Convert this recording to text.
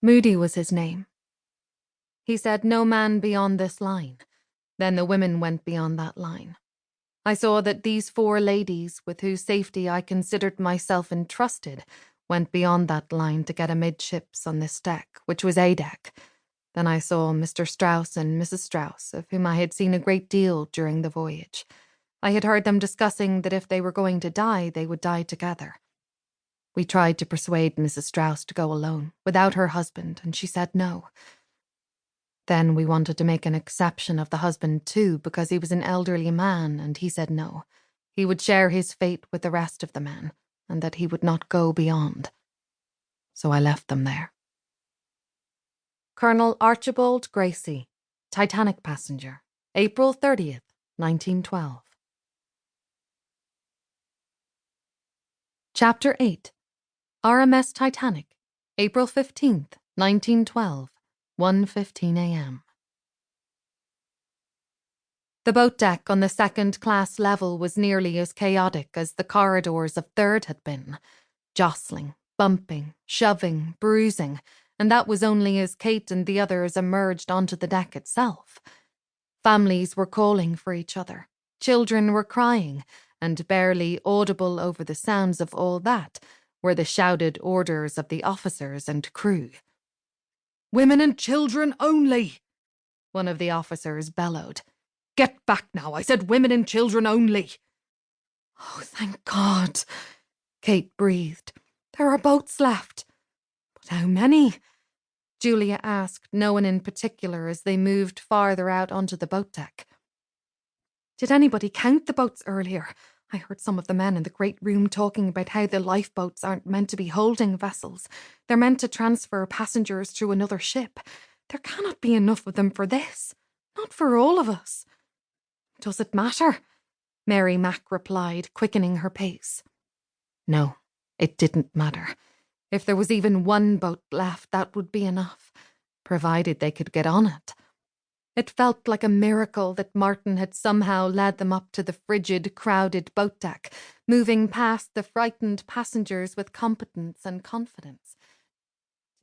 Moody was his name. He said no man beyond this line. Then the women went beyond that line. I saw that these 4 ladies, with whose safety I considered myself entrusted, went beyond that line to get amidships on this deck, which was A deck. Then I saw Mr. Strauss and Mrs. Strauss, of whom I had seen a great deal during the voyage. I had heard them discussing that if they were going to die, they would die together. We tried to persuade Mrs. Strauss to go alone, without her husband, and she said no. Then we wanted to make an exception of the husband too, because he was an elderly man, and he said no. He would share his fate with the rest of the men, and that he would not go beyond. So I left them there. Colonel Archibald Gracie, Titanic passenger, April 30th, 1912. Chapter 8. RMS Titanic, April 15th, 1912, 1:15 a.m. The boat deck on the second-class level was nearly as chaotic as the corridors of third had been. Jostling, bumping, shoving, bruising, and that was only as Kate and the others emerged onto the deck itself. Families were calling for each other. Children were crying, and barely audible over the sounds of all that were the shouted orders of the officers and crew. "Women and children only," one of the officers bellowed. "Get back now, I said women and children only." "Oh, thank God," Kate breathed. "There are boats left." "But how many?" Julia asked no one in particular as they moved farther out onto the boat deck. "Did anybody count the boats earlier? I heard some of the men in the great room talking about how the lifeboats aren't meant to be holding vessels. They're meant to transfer passengers through another ship. There cannot be enough of them for this. Not for all of us." "Does it matter?" Mary Mack replied, quickening her pace. No, it didn't matter. If there was even one boat left, that would be enough, provided they could get on it. It felt like a miracle that Martin had somehow led them up to the frigid, crowded boat deck, moving past the frightened passengers with competence and confidence.